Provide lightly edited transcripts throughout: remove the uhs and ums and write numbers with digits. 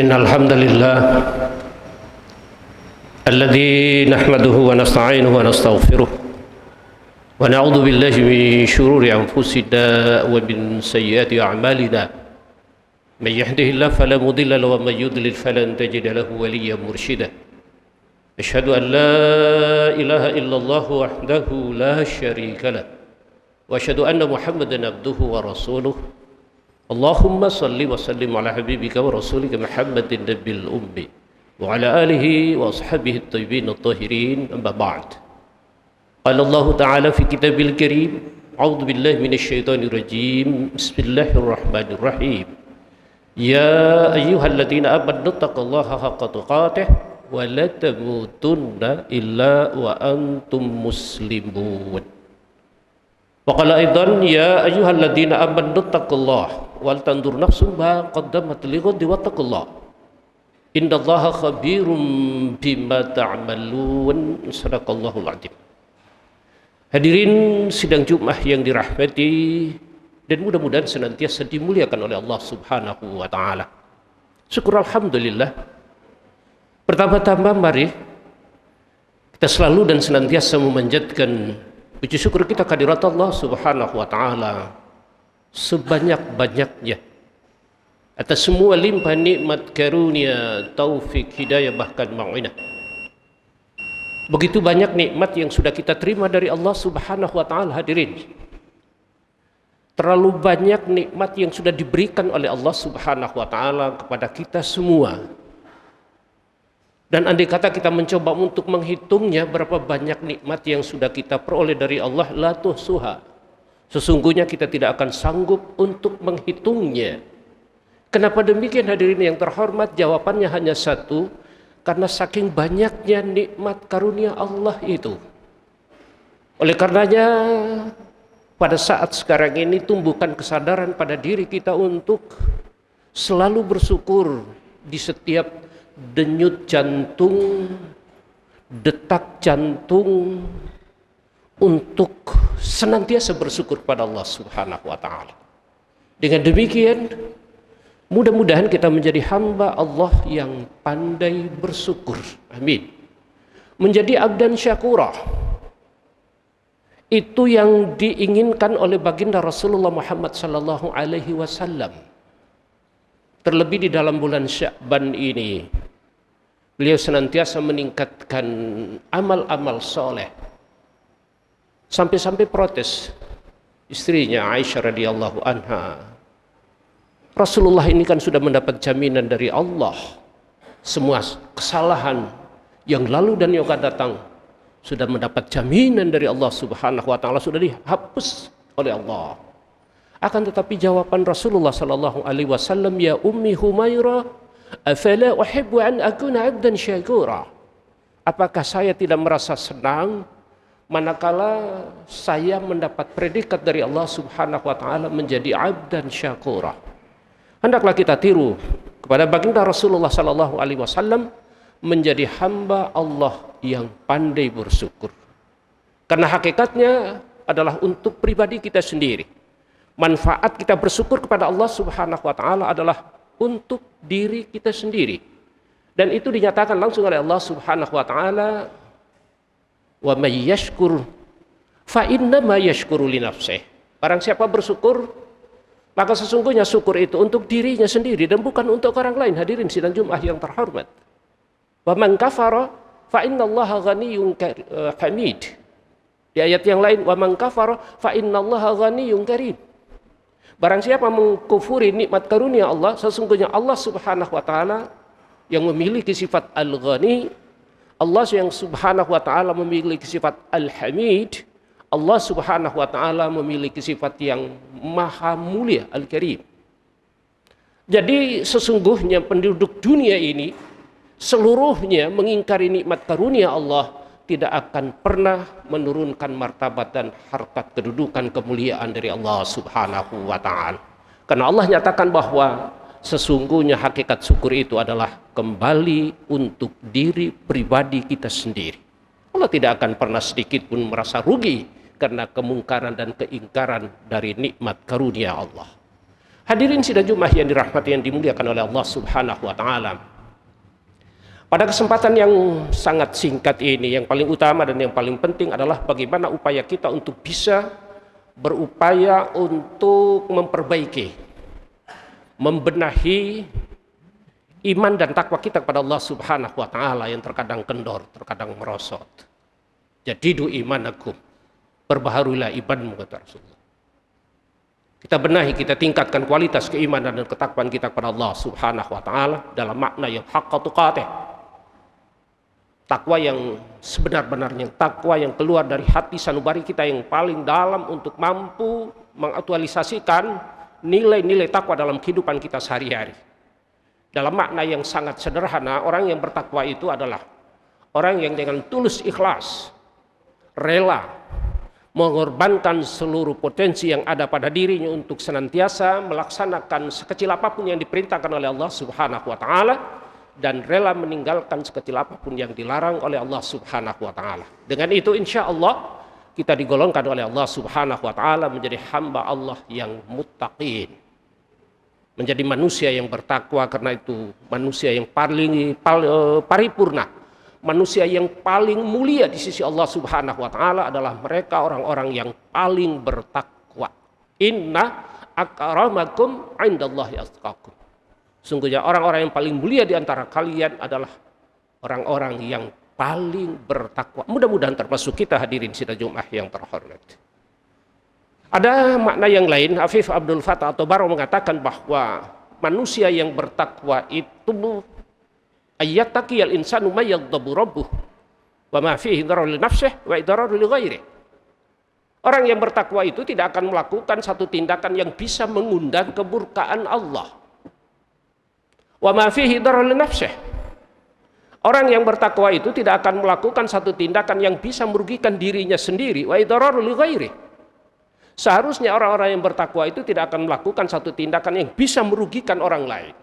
إن الحمد لله الذي نحمده ونستعينه ونستغفره ونعوذ بالله من شرور أنفسنا ومن سيئات أعمالنا من يهده الله فلا مضل له ومن يضلل فلن تجد له وليا مرشدا أشهد أن لا إله إلا الله وحده لا شريك له وأشهد أن محمدا عبده ورسوله اللهم صل وسلم على حبيبك ورسولك محمد النبي الأمي وعلى آله وأصحابه الطيبين الطاهرين أما بعد قال الله تعالى في كتابه الكريم أعوذ بالله من الشيطان الرجيم بسم الله الرحمن الرحيم يا أيها الذين آمنوا اتقوا الله حق تقاته ولا تموتن إلا وأنتم مسلمون وقال أيضا يا أيها الذين آمنوا اتقوا الله ولتنظر نفس ما قدمت لغد واتقوا الله إن الله خبير بما تعملون صدق الله العظيم. Hadirin sidang Jumat yang dirahmati dan mudah-mudahan senantiasa dimuliakan oleh Allah Subhanahu wa taala. Syukur alhamdulillah. Pertama-tama mari kita selalu dan senantiasa memanjatkan puji syukur kita kehadirat Allah Subhanahu wa taala sebanyak-banyaknya atas semua limpah nikmat karunia, taufik, hidayah bahkan mau'inah. Begitu banyak nikmat yang sudah kita terima dari Allah Subhanahu wa taala hadirin. Terlalu banyak nikmat yang sudah diberikan oleh Allah Subhanahu wa taala kepada kita semua. Dan andai kata kita mencoba untuk menghitungnya berapa banyak nikmat yang sudah kita peroleh dari Allah, la tuhsuha. Sesungguhnya kita tidak akan sanggup untuk menghitungnya. Kenapa demikian hadirin yang terhormat? Jawabannya hanya satu, karena saking banyaknya nikmat karunia Allah itu. Oleh karenanya pada saat sekarang ini tumbuhkan kesadaran pada diri kita untuk selalu bersyukur di setiap denyut jantung, detak jantung, untuk senantiasa bersyukur pada Allah Subhanahu wa taala. Dengan demikian, mudah-mudahan kita menjadi hamba Allah yang pandai bersyukur. Amin. Menjadi abdan syakura. Itu yang diinginkan oleh baginda Rasulullah Muhammad sallallahu alaihi wasallam. Terlebih di dalam bulan Sya'ban ini, beliau senantiasa meningkatkan amal-amal soleh. Sampai-sampai protes istrinya Aisyah radhiyallahu anha. Rasulullah ini kan sudah mendapat jaminan dari Allah. Semua kesalahan yang lalu dan yang akan datang sudah mendapat jaminan dari Allah Subhanahu wa taala, sudah dihapus oleh Allah. Akan tetapi jawaban Rasulullah sallallahu alaihi wasallam, ya ummi Humairah, afala uhibbu an akuna 'abdan syakura. Apakah saya tidak merasa senang manakala saya mendapat predikat dari Allah Subhanahu wa taala menjadi 'abdan syakura. Hendaklah kita tiru kepada baginda Rasulullah sallallahu alaihi wasallam menjadi hamba Allah yang pandai bersyukur. Karena hakikatnya adalah untuk pribadi kita sendiri. Manfaat kita bersyukur kepada Allah Subhanahu wa taala adalah untuk diri kita sendiri. Dan itu dinyatakan langsung oleh Allah Subhanahu wa taala, wa may yashkur fa innama yashkuru li nafsihi. Barang siapa bersyukur, maka sesungguhnya syukur itu untuk dirinya sendiri dan bukan untuk orang lain. Hadirin sidang Jumat yang terhormat. Wa man kafara fa innallaha ghaniyyun hamid. Di ayat yang lain, wa man kafara fa innallaha ghaniyyun karim. Barang siapa mengkufuri nikmat karunia Allah, sesungguhnya Allah Subhanahu wa taala yang memiliki sifat al-ghani, Allah yang Subhanahu wa taala memiliki sifat al-hamid, Allah Subhanahu wa taala memiliki sifat yang maha mulia, al-karim. Jadi sesungguhnya penduduk dunia ini seluruhnya mengingkari nikmat karunia Allah, tidak akan pernah menurunkan martabat dan harkat kedudukan kemuliaan dari Allah Subhanahu wa taala. Karena Allah nyatakan bahwa sesungguhnya hakikat syukur itu adalah kembali untuk diri pribadi kita sendiri. Allah tidak akan pernah sedikit pun merasa rugi karena kemungkaran dan keingkaran dari nikmat karunia Allah. Hadirin sidang Jumat yang dirahmati yang dimuliakan oleh Allah Subhanahu wa taala. Pada kesempatan yang sangat singkat ini, yang paling utama dan yang paling penting adalah bagaimana upaya kita untuk bisa berupaya untuk memperbaiki, membenahi iman dan takwa kita kepada Allah Subhanahu wa taala yang terkadang kendor, terkadang merosot. Jadidu imanakum, perbaharuilah imanmu, kata Rasulullah. Kita benahi, kita tingkatkan kualitas keimanan dan ketakwaan kita kepada Allah Subhanahu wa taala dalam makna yang haqqa tuqatih. Takwa yang sebenar-benarnya, takwa yang keluar dari hati sanubari kita yang paling dalam untuk mampu mengaktualisasikan nilai-nilai takwa dalam kehidupan kita sehari-hari. Dalam makna yang sangat sederhana, orang yang bertakwa itu adalah orang yang dengan tulus ikhlas, rela mengorbankan seluruh potensi yang ada pada dirinya untuk senantiasa melaksanakan sekecil apapun yang diperintahkan oleh Allah Subhanahu wa taala, dan rela meninggalkan sekecil apapun yang dilarang oleh Allah Subhanahu wa taala. Dengan itu insya Allah kita digolongkan oleh Allah Subhanahu wa taala menjadi hamba Allah yang muttaqin, menjadi manusia yang bertakwa. Karena itu manusia yang paling paripurna, manusia yang paling mulia di sisi Allah Subhanahu wa taala adalah mereka orang-orang yang paling bertakwa. Inna akramakum indallahi atqakum. Sungguhnya orang-orang yang paling mulia di antara kalian adalah orang-orang yang paling bertakwa. Mudah-mudahan termasuk kita hadirin sidang Jumat yang terhormat. Ada makna yang lain, Afif Abdul Fattah atau Baro mengatakan bahwa manusia yang bertakwa itu ayyattaqiyal insanu ma yaghdabu rabbuh wa ma fihi darar li nafsihi wa darar li ghairihi. Orang yang bertakwa itu tidak akan melakukan satu tindakan yang bisa mengundang kemurkaan Allah. Wa ma fihi darar li nafsihi. Orang yang bertakwa itu tidak akan melakukan satu tindakan yang bisa merugikan dirinya sendiri, wa darar li ghairihi. Seharusnya orang-orang yang bertakwa itu tidak akan melakukan satu tindakan yang bisa merugikan orang lain.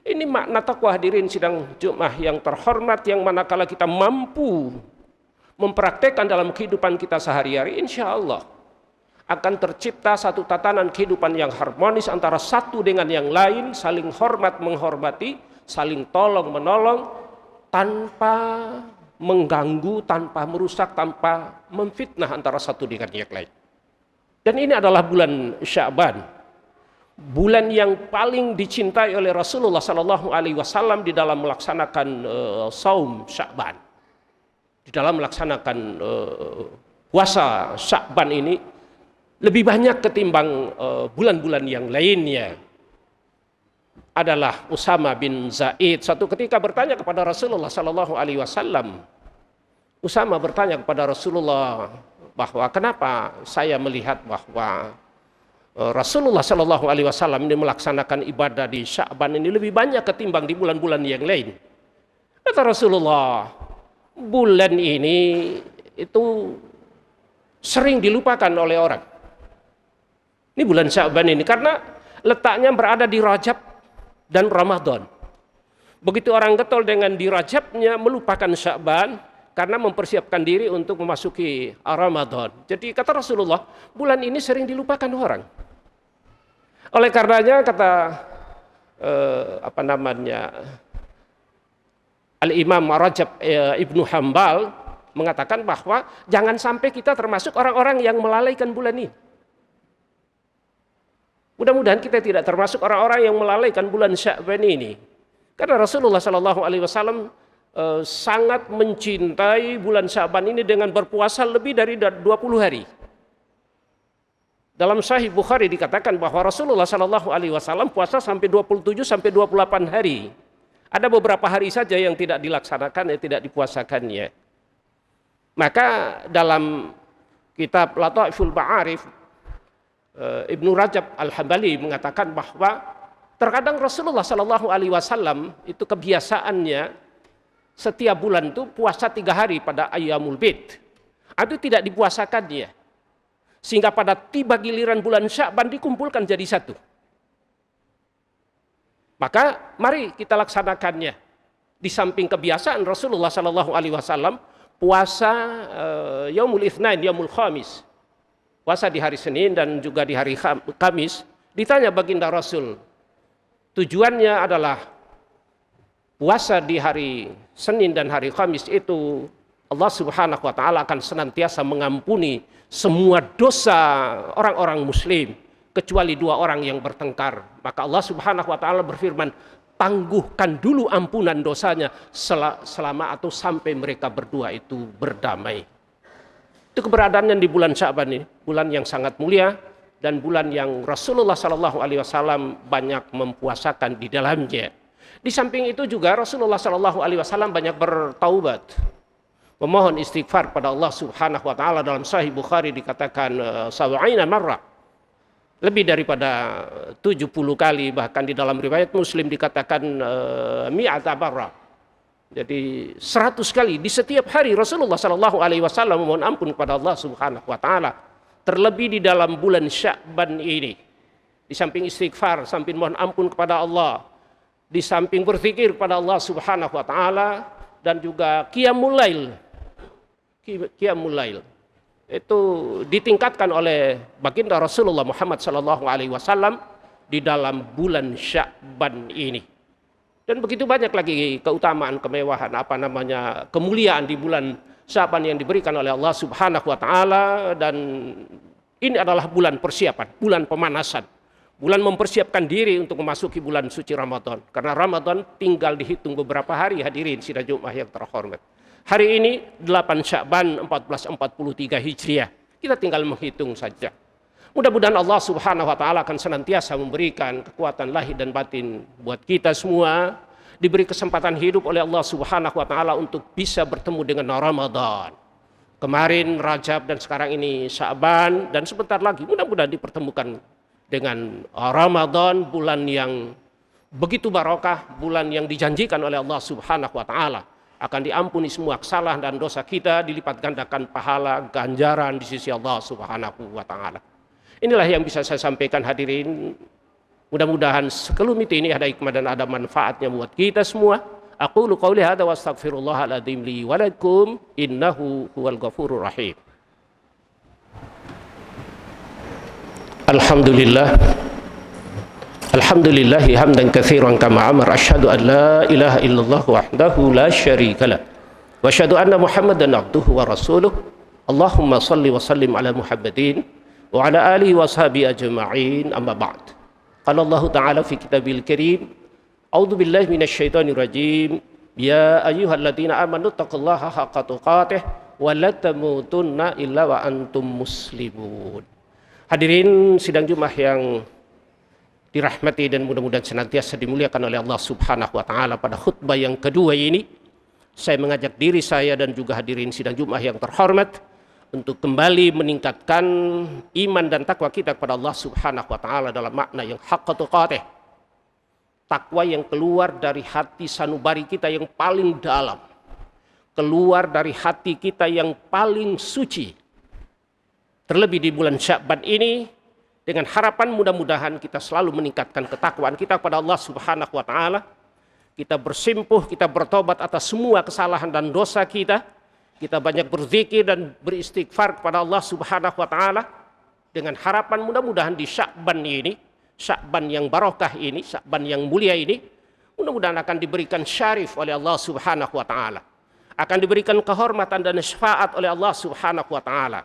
Ini makna takwa hadirin sidang Jumat yang terhormat, yang manakala kita mampu mempraktekkan dalam kehidupan kita sehari-hari, insya Allah akan tercipta satu tatanan kehidupan yang harmonis antara satu dengan yang lain, saling hormat menghormati, saling tolong menolong, tanpa mengganggu, tanpa merusak, tanpa memfitnah antara satu dengan yang lain. Dan ini adalah bulan Sya'ban, bulan yang paling dicintai oleh Rasulullah Sallallahu Alaihi Wasallam di dalam melaksanakan saum Sya'ban, di dalam melaksanakan puasa Sya'ban ini lebih banyak ketimbang bulan-bulan yang lainnya. Adalah Usama bin Zaid satu ketika bertanya kepada Rasulullah Sallallahu Alaihi Wasallam. Usama bertanya kepada Rasulullah bahwa kenapa saya melihat bahwa Rasulullah Shallallahu Alaihi Wasallam ini melaksanakan ibadah di Sya'ban ini lebih banyak ketimbang di bulan-bulan yang lain. Kata Rasulullah, bulan ini itu sering dilupakan oleh orang. Ini bulan Sya'ban ini karena letaknya berada di Rajab dan Ramadan. Begitu orang getol dengan di Rajabnya, melupakan Sya'ban karena mempersiapkan diri untuk memasuki Ramadan. Jadi kata Rasulullah, bulan ini sering dilupakan orang. Oleh karenanya kata Al-Imam Rajab Ibnu Hambal mengatakan bahwa jangan sampai kita termasuk orang-orang yang melalaikan bulan ini. Mudah-mudahan kita tidak termasuk orang-orang yang melalaikan bulan Sya'ban ini. Karena Rasulullah Shallallahu Alaihi Wasallam sangat mencintai bulan Sya'ban ini dengan berpuasa lebih dari 20 hari. Dalam Sahih Bukhari dikatakan bahwa Rasulullah Shallallahu Alaihi Wasallam puasa sampai 27 sampai 28 hari. Ada beberapa hari saja yang tidak dilaksanakan, yang tidak dipuasakannya. Maka dalam kitab Lataiful Ma'arif, Ibnu Rajab Al-Hambali mengatakan bahwa terkadang Rasulullah Shallallahu Alaihi Wasallam itu kebiasaannya setiap bulan itu puasa 3 hari pada Ayyamul Bid. Itu tidak dipuasakannya. Sehingga pada tiba giliran bulan Sya'ban dikumpulkan jadi satu. Maka mari kita laksanakannya. Di samping kebiasaan Rasulullah Shallallahu Alaihi Wasallam puasa Yaumul Itsnain, Yaumul Khamis. Puasa di hari Senin dan juga di hari Kamis, Ditanya baginda Rasul, tujuannya adalah puasa di hari Senin dan hari Kamis itu Allah Subhanahu wa taala akan senantiasa mengampuni semua dosa orang-orang muslim kecuali 2 orang yang bertengkar. Maka Allah Subhanahu wa taala berfirman, tangguhkan dulu ampunan dosanya selama atau sampai mereka berdua itu berdamai. Itu keberadaannya di bulan Sya'ban ini, bulan yang sangat mulia dan bulan yang Rasulullah Shallallahu Alaihi Wasallam banyak mempuasakan di dalamnya. Di samping itu juga Rasulullah Shallallahu Alaihi Wasallam banyak bertaubat, memohon istighfar pada Allah Subhanahu Wa Taala. Dalam Sahih Bukhari dikatakan sab'ina marrah, lebih daripada 70 kali, bahkan di dalam riwayat Muslim dikatakan mi'ata marrah. Jadi 100 kali di setiap hari Rasulullah Shallallahu Alaihi Wasallam memohon ampun kepada Allah Subhanahu Wa Taala. Terlebih di dalam bulan Sya'ban ini, di samping istighfar, samping mohon ampun kepada Allah, di samping berzikir kepada Allah Subhanahu Wa Taala, dan juga qiyamul lail. Qiyamul lail itu ditingkatkan oleh baginda Rasulullah Muhammad Sallallahu Alaihi Wasallam di dalam bulan Sya'ban ini. Dan begitu banyak lagi keutamaan, kemewahan, kemuliaan di bulan Sya'ban yang diberikan oleh Allah Subhanahu Wa Taala. Dan ini adalah bulan persiapan, bulan pemanasan, bulan mempersiapkan diri untuk memasuki bulan suci Ramadan. Karena Ramadan tinggal dihitung beberapa hari, hadirin sidang Jumat yang terhormat. Hari ini 8 Sya'ban 1443 Hijriah. Kita tinggal menghitung saja. Mudah-mudahan Allah Subhanahu Wa Taala akan senantiasa memberikan kekuatan lahir dan batin buat kita semua, diberi kesempatan hidup oleh Allah Subhanahu Wa Taala untuk bisa bertemu dengan Ramadan. Kemarin Rajab dan sekarang ini Sya'ban, dan sebentar lagi mudah-mudahan dipertemukan dengan Ramadan, bulan yang begitu barokah, bulan yang dijanjikan oleh Allah Subhanahu Wa Taala akan diampuni semua kesalahan dan dosa kita, dilipat gandakan pahala ganjaran di sisi Allah Subhanahu Wa Taala. Inilah yang bisa saya sampaikan, hadirin. Mudah-mudahan sekelumit ini ada hikmah dan ada manfaatnya buat kita semua. Aqulu qauli hadza wa astaghfirullahal adzim li wa lakum innahu huwal ghafurur rahim. Alhamdulillah. Alhamdulillahi hamdan katsiran kama amar. Asyhadu an la ilaha illallah wahdahu la syarikalah. Wa asyhadu anna Muhammadan abduhu wa rasuluh. Allahumma salli wa sallim ala Muhammadin wa ala alihi wa sahbihi ajma'in, amma ba'd. Qala Allah Ta'ala fi kitabil karim, a'udzu billahi minasyaitonir rajim. Ya ayyuhalladzina amanu taqullaha haqqa tuqatih wa la tamutunna illa wa antum muslimun. Hadirin sidang Jumat yang dirahmati dan mudah-mudahan senantiasa dimuliakan oleh Allah Subhanahu Wa Taala, pada khutbah yang kedua ini saya mengajak diri saya dan juga hadirin sidang Jumat yang terhormat untuk kembali meningkatkan iman dan takwa kita kepada Allah Subhanahu Wa Taala dalam makna yang haqqa tuqatih, takwa yang keluar dari hati sanubari kita yang paling dalam, keluar dari hati kita yang paling suci. Terlebih di bulan Sya'ban ini, dengan harapan mudah-mudahan kita selalu meningkatkan ketakwaan kita kepada Allah Subhanahu Wa Taala. Kita bersimpuh, kita bertobat atas semua kesalahan dan dosa kita. Kita banyak berzikir dan beristighfar kepada Allah Subhanahu Wa Taala, dengan harapan mudah-mudahan di Sya'ban ini, Sya'ban yang barokah ini, Sya'ban yang mulia ini, mudah-mudahan akan diberikan syarif oleh Allah Subhanahu Wa Taala, akan diberikan kehormatan dan syafaat oleh Allah Subhanahu Wa Taala.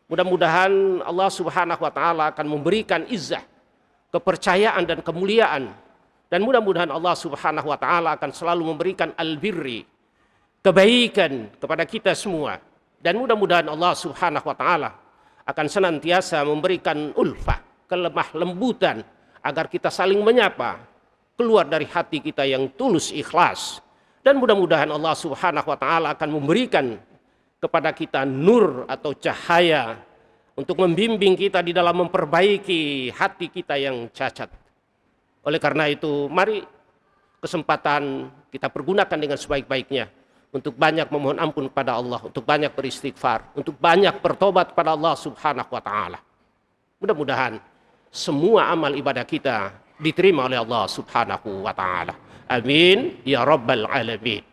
Mudah-mudahan Allah Subhanahu Wa Taala akan memberikan izzah, kepercayaan dan kemuliaan, dan mudah-mudahan Allah Subhanahu Wa Taala akan selalu memberikan albirri, kebaikan kepada kita semua, dan mudah-mudahan Allah Subhanahu Wa Taala akan senantiasa memberikan ulfah, kelemah lembutan, agar kita saling menyapa keluar dari hati kita yang tulus ikhlas, dan mudah-mudahan Allah Subhanahu Wa Taala akan memberikan kepada kita nur atau cahaya untuk membimbing kita di dalam memperbaiki hati kita yang cacat. Oleh karena itu, mari kesempatan kita pergunakan dengan sebaik-baiknya untuk banyak memohon ampun kepada Allah, untuk banyak beristighfar, untuk banyak bertobat kepada Allah Subhanahu Wa Taala. Mudah-mudahan semua amal ibadah kita diterima oleh Allah Subhanahu Wa Taala. Amin ya rabbal alamin.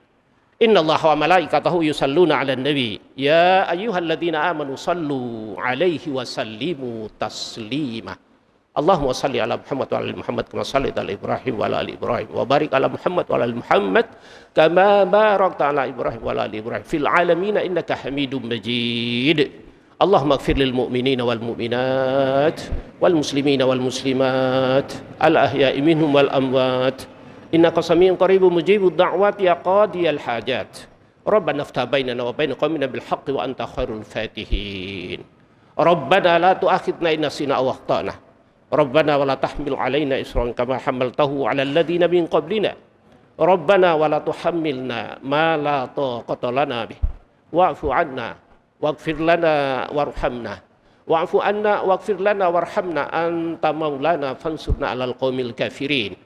Innallaha wa malaikatahu yusalluna 'alan nabi ya ayyuhalladzina amanu sallu 'alaihi wa sallimu taslima. Allahumma salli ala Muhammad wa ala ali Muhammad kama shallaita ala Ibrahim wa ala ali Ibrahim wa barik ala Muhammad wa ala ali Muhammad kama barakta ala Ibrahim wa ala ali Ibrahim fil alamin innaka Hamidum Majid. Allahumma ighfir lil mu'minina wal mu'minat wal muslimina wal muslimat al ahya'i minhum wal amwat innaka samiun qaribun mujibud da'wati ya qadiyal hajat. Rabbana iftah bainana wa bain qaumina bil haqqi wa anta khairul fatihin. Rabbana la tu'akhidna in nasina aw akhtana. Rabbana wa la tahmil alaina isran kama hamaltahu ala alladhina min qablina. Rabbana wa la tuhammilna ma la taqata lana bih. Wa'fu 'anna waghfir lana warhamna. Wa'fu 'anna waghfir lana warhamna anta maulana fansurna 'alal qaumil kafirin.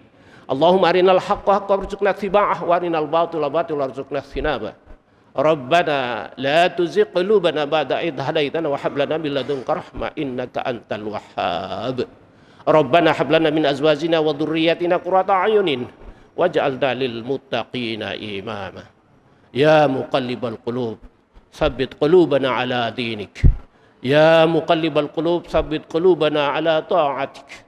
Allahumma arinal haqqa haqqan warzuqna ittiba'ah wa arinal batila batilan warzuqna ijtinabah. Rabbana la tuzigh qulubana ba'da idh hadaitana wa hab lana min ladunka rahmah innaka antal wahhab. Rabbana hab lana min azwajina wa dhurriyyatina qurrata a'yunin waj'alna lil muttaqina imama. Ya muqallibal qulub tsabbit qulubana ala dinik. Ya muqallibal qulub tsabbit qulubana ala ta'atik.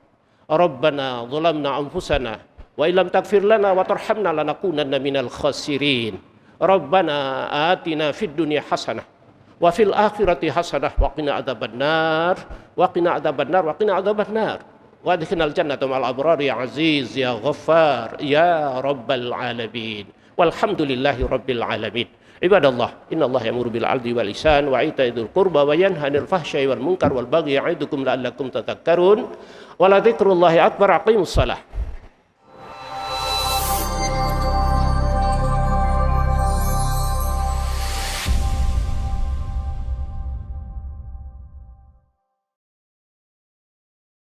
Rabbana zalamna anfusana wa illam taghfir lana wa tarhamna lanakunanna minal khasirin. Rabbana atina fid dunya hasanah wa fil akhirati hasanah wa qina adzabannar wa qina adzabannar wa qina adzabannar wa adkhilnal jannata ma'al abrar ya aziz ya ghaffar ya rabbal alamin. Walhamdulillahi rabbil alamin. Ibadallah, innallaha ya'muru bil 'adli wal ihsan wa ita'i dzil qurba wa yanha 'anil fahsya'i wal munkar wal baghi ya'idukum la'allakum tadhakkarun. Wa la dzikrullahi akbar. Aqimus shalah.